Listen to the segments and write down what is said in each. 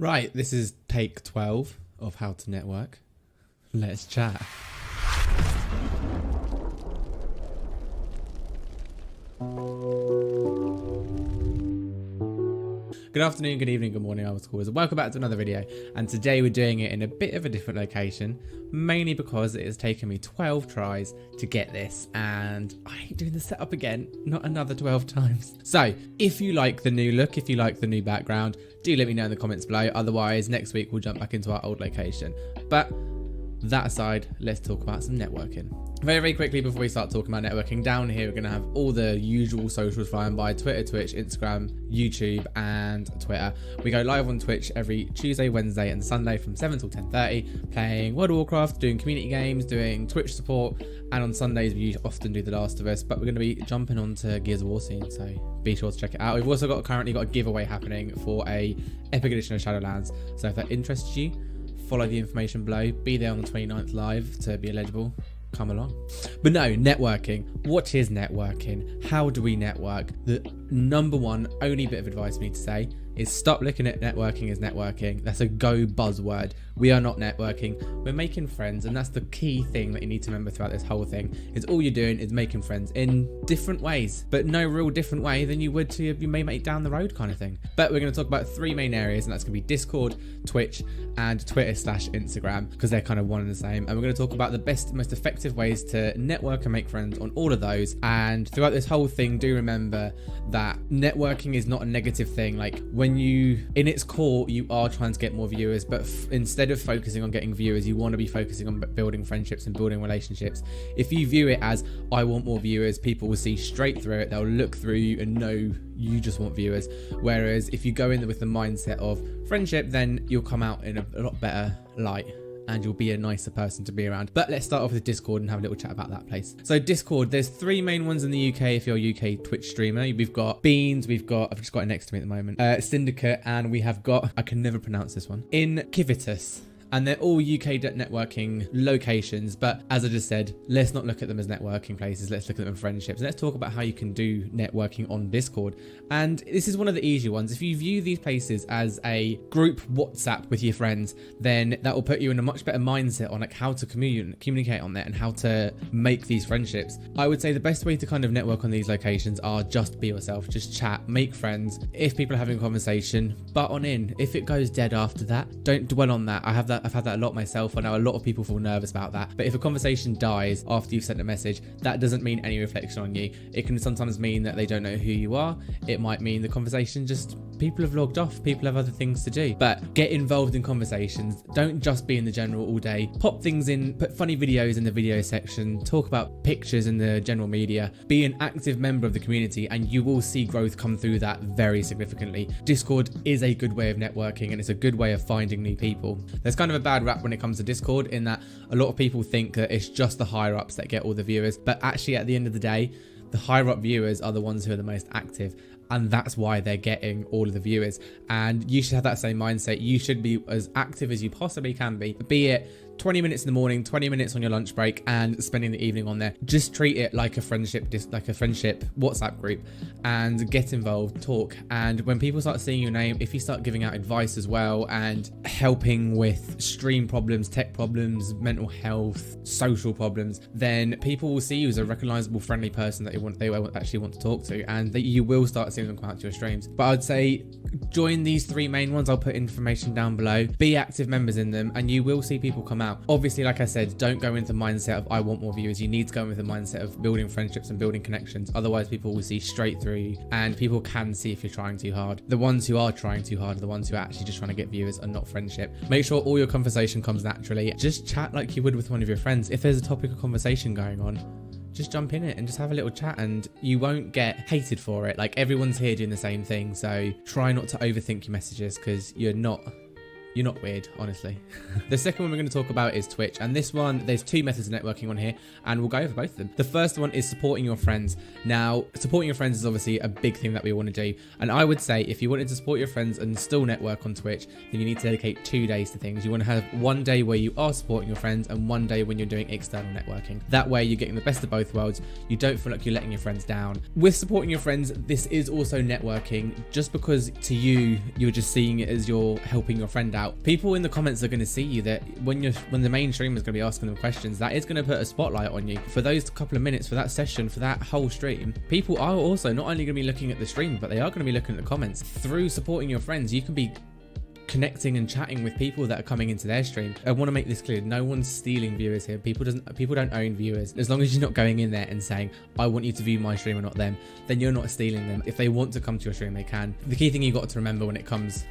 Right, this is take 12 of How to Network. Let's chat. Good afternoon, good evening, good morning, I was callers. Welcome back to another video. And today we're doing it in a bit of a different location, mainly because it has taken me 12 tries to get this, and I ain't doing the setup again, not another 12 times. So if you like the new look, if you like the new background, do let me know in the comments below. Otherwise, next week we'll jump back into our old location. But that aside, let's talk about some networking. Very quickly before we start talking about networking, down here we're going to have all the usual socials flying by: Twitter, Twitch, Instagram, YouTube and Twitter. We go live on Twitch every Tuesday, Wednesday and Sunday from 7 till 10:30, playing World of Warcraft, doing community games, doing Twitch support, and on Sundays we often do The Last of Us, but we're going to be jumping on to Gears of War soon, so be sure to check it out. We've also currently got a giveaway happening for a Epic Edition of Shadowlands, so if that interests you, follow the information below. Be there on the 29th live to be eligible. Come along. But no, networking. What is networking? How do we network? The number one only bit of advice I need to say is stop looking at networking as networking. That's a go buzzword. We are not networking. We're making friends, and that's the key thing that you need to remember throughout this whole thing. Is all you're doing is making friends in different ways, but no real different way than you would to you may make down the road kind of thing. But we're going to talk about three main areas, and that's going to be Discord, Twitch, and Twitter/Instagram, because they're kind of one and the same. And we're going to talk about the best, most effective ways to network and make friends on all of those. And throughout this whole thing, do remember that networking is not a negative thing. Like, when you, in its core, you are trying to get more viewers, but instead of focusing on getting viewers, you want to be focusing on building friendships and building relationships. If you view it as, I want more viewers, people will see straight through it. They'll look through you and know you just want viewers. Whereas if you go in with the mindset of friendship, then you'll come out in a lot better light, and you'll be a nicer person to be around. But let's start off with Discord and have a little chat about that place. So Discord, there's three main ones in the UK if you're a UK Twitch streamer. We've got Beans, I've just got it next to me at the moment, Syndicate, and we have got, I can never pronounce this one, Inkivitus. And they're all UK networking locations, but as I just said, let's not look at them as networking places. Let's look at them as friendships. Let's talk about how you can do networking on Discord. And this is one of the easier ones. If you view these places as a group WhatsApp with your friends, then that will put you in a much better mindset on like how to communicate on there and how to make these friendships. I would say the best way to kind of network on these locations are just be yourself, just chat, make friends. If people are having a conversation, butt on in. If it goes dead after that, don't dwell on that. I've had that a lot myself. I know a lot of people feel nervous about that. But if a conversation dies after you've sent a message, that doesn't mean any reflection on you. It can sometimes mean that they don't know who you are. It might mean the conversation just, people have logged off, people have other things to do. But get involved in conversations. Don't just be in the general all day. Pop things in, put funny videos in the video section, talk about pictures in the general media. Be an active member of the community, and you will see growth come through that very significantly. Discord is a good way of networking, and it's a good way of finding new people. There's kind of a bad rap when it comes to Discord, in that a lot of people think that it's just the higher ups that get all the viewers, but actually at the end of the day, the higher up viewers are the ones who are the most active, and that's why they're getting all of the viewers. And you should have that same mindset. You should be as active as you possibly can be it 20 minutes in the morning, 20 minutes on your lunch break, and spending the evening on there. Just treat it like a friendship WhatsApp group, and get involved, talk. And when people start seeing your name, if you start giving out advice as well and helping with stream problems, tech problems, mental health, social problems, then people will see you as a recognizable, friendly person that they actually want to talk to, and that you will start seeing them come out to your streams. But I'd say join these three main ones. I'll put information down below. Be active members in them, and you will see people come out. Obviously, like I said, don't go into the mindset of I want more viewers. You need to go in with the mindset of building friendships and building connections. Otherwise, people will see straight through you, and people can see if you're trying too hard. The ones who are trying too hard are the ones who are actually just trying to get viewers and not friendship. Make sure all your conversation comes naturally. Just chat like you would with one of your friends. If there's a topic of conversation going on, just jump in it and just have a little chat, and you won't get hated for it. Like, everyone's here doing the same thing, so try not to overthink your messages, because you're not You're not weird, honestly. The second one we're going to talk about is Twitch, and this one, there's two methods of networking on here, and we'll go over both of them. The first one is supporting your friends. Now, supporting your friends is obviously a big thing that we want to do, and I would say if you wanted to support your friends and still network on Twitch, then you need to dedicate 2 days to things. You want to have one day where you are supporting your friends and one day when you're doing external networking. That way you're getting the best of both worlds. You don't feel like you're letting your friends down. With supporting your friends, this is also networking. Just because to you, you're just seeing it as you're helping your friend out, people in the comments are going to see you that when the main streamer is going to be asking them questions, that is going to put a spotlight on you for those couple of minutes, for that session, for that whole stream. People are also not only going to be looking at the stream, but they are going to be looking at the comments. Through supporting your friends, you can be connecting and chatting with people that are coming into their stream. I want to make this clear, no one's stealing viewers here. People don't own viewers. As long as you're not going in there and saying, I want you to view my stream and not them, then you're not stealing them. If they want to come to your stream, they can. The key thing you got to remember when it comes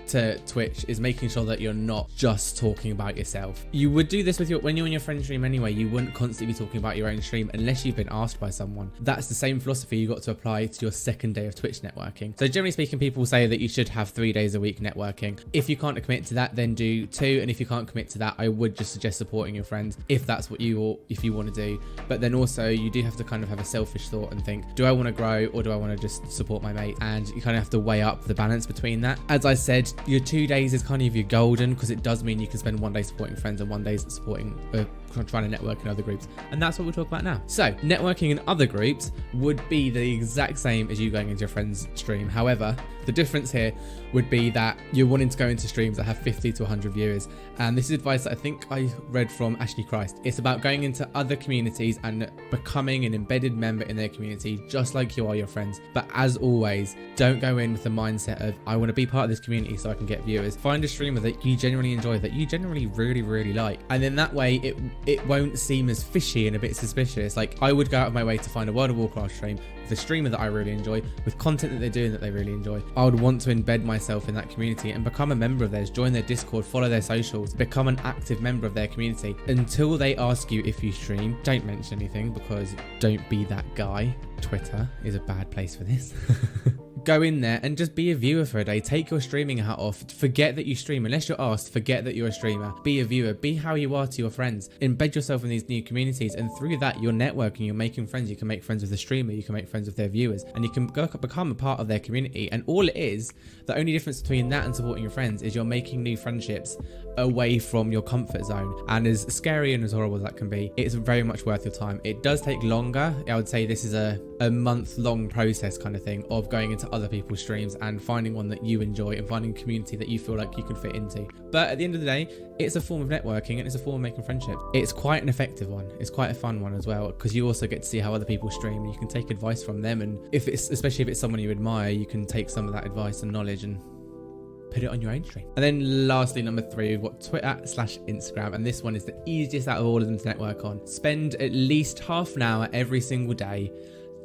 to Twitch is making sure that you're not just talking about yourself. You would do this with when you're in your friend's stream anyway. You wouldn't constantly be talking about your own stream unless you've been asked by someone. That's the same philosophy you got to apply to your second day of Twitch networking. So generally speaking, people say that you should have 3 days a week networking. If you can't commit to that, then do 2, and if you can't commit to that, I would just suggest supporting your friends if that's what you want to do. But then also you do have to kind of have a selfish thought and think, do I want to grow or do I want to just support my mate? And you kind of have to weigh up the balance between that. As I said, your 2 days is kind of your golden, because it does mean you can spend 1 day supporting friends and 1 day supporting trying to network in other groups, and that's what we'll talk about now. So networking in other groups would be the exact same as you going into your friend's stream. However, the difference here would be that you're wanting to go into streams that have 50 to 100 viewers, and this is advice that I think I read from Ashley Christ. It's about going into other communities and becoming an embedded member in their community, just like you are your friends. But as always, don't go in with the mindset of, I want to be part of this community so I can get viewers. Find a streamer that you genuinely enjoy, that you generally really like, and then that way it won't seem as fishy and a bit suspicious. Like, I would go out of my way to find a World of Warcraft stream with a streamer that I really enjoy, with content that they're doing that they really enjoy. I would want to embed myself in that community and become a member of theirs, join their Discord, follow their socials, become an active member of their community. Until they ask you if you stream, don't mention anything, because don't be that guy. Twitter is a bad place for this. Go in there and just be a viewer for a day. Take your streaming hat off. Forget that you stream. Unless you're asked, forget that you're a streamer. Be a viewer. Be how you are to your friends. Embed yourself in these new communities, and through that, you're networking, you're making friends. You can make friends with the streamer, you can make friends with their viewers, and you can become a part of their community. And all it is, the only difference between that and supporting your friends is you're making new friendships away from your comfort zone. And as scary and as horrible as that can be, it's very much worth your time. It does take longer. I would say this is a month-long process kind of thing of going into other people's streams and finding one that you enjoy and finding a community that you feel like you can fit into. But at the end of the day, it's a form of networking and it's a form of making friendships. It's quite an effective one. It's quite a fun one as well, because you also get to see how other people stream and you can take advice from them. And especially if it's someone you admire, you can take some of that advice and knowledge and put it on your own stream. And then lastly, number 3, we've got Twitter/Instagram, and this one is the easiest out of all of them to network on. Spend at least half an hour every single day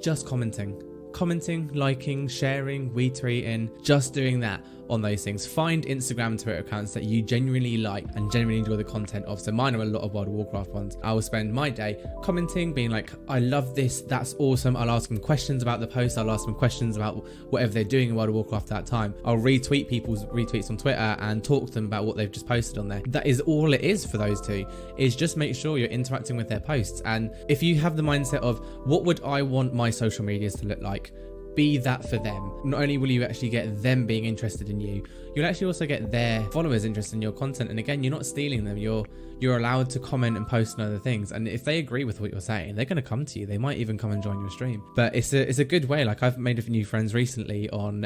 just commenting, liking, sharing, retweeting, just doing that on those things. Find Instagram and Twitter accounts that you genuinely like and genuinely enjoy the content of. So mine are a lot of World of Warcraft ones. I will spend my day commenting, being like, I love this, that's awesome. I'll ask them questions about the post, I'll ask them questions about whatever they're doing in World of Warcraft at that time. I'll retweet people's retweets on Twitter and talk to them about what they've just posted on there. That is all it is for those two, is just make sure you're interacting with their posts. And if you have the mindset of, what would I want my social medias to look like? Be that for them. Not only will you actually get them being interested in you, you'll actually also get their followers interested in your content. And again, you're not stealing them. You're allowed to comment and post on other things. And if they agree with what you're saying, they're going to come to you. They might even come and join your stream. But it's a good way. Like, I've made a few new friends recently on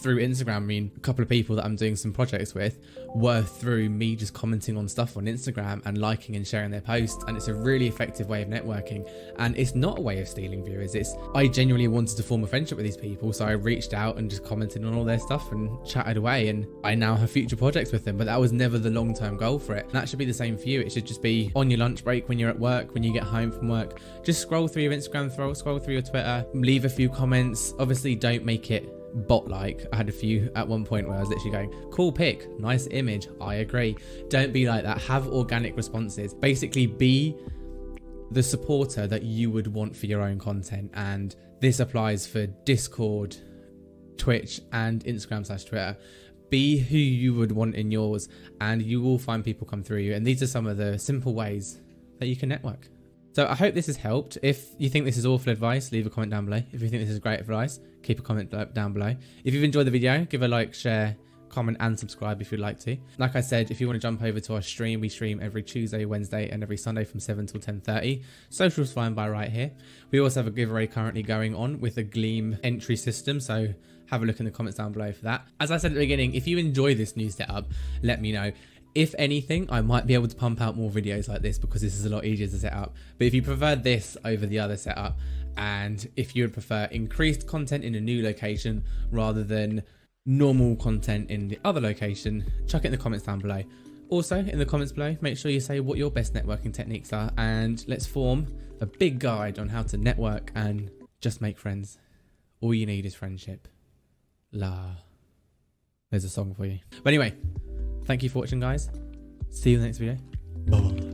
through Instagram. I mean, a couple of people that I'm doing some projects with were through me just commenting on stuff on Instagram and liking and sharing their posts. And it's a really effective way of networking. And it's not a way of stealing viewers. I genuinely wanted to form a friendship with these people, so I reached out and just commented on all their stuff and chatted away, and I now have future projects with them. But that was never the long-term goal for it. And that should be the same for you. It should just be on your lunch break, when you're at work, when you get home from work, just scroll through your Instagram, scroll through your Twitter, leave a few comments. Obviously, don't make it bot-like. I had a few at one point where I was literally going, cool pic, nice image, I agree. Don't be like that. Have organic responses. Basically, be the supporter that you would want for your own content. And this applies for Discord, Twitch, and Instagram/Twitter. Be who you would want in yours, and you will find people come through you. And these are some of the simple ways that you can network. So I hope this has helped. If you think this is awful advice, leave a comment down below. If you think this is great advice, keep a comment down below. If you've enjoyed the video, give a like, share, comment and subscribe if you'd like to. Like I said, if you want to jump over to our stream, we stream every Tuesday, Wednesday and every Sunday from 7 till 10:30. Social's flying by right here. We also have a giveaway currently going on with a Gleam entry system, so have a look in the comments down below for that. As I said at the beginning, if you enjoy this new setup, let me know. If anything, I might be able to pump out more videos like this because this is a lot easier to set up. But if you prefer this over the other setup, and if you would prefer increased content in a new location rather than normal content in the other location, chuck it in the comments down below. Also, in the comments below, make sure you say what your best networking techniques are, and let's form a big guide on how to network and just make friends. All you need is friendship. La. There's a song for you. But anyway, thank you for watching, guys. See you in the next video. Bye.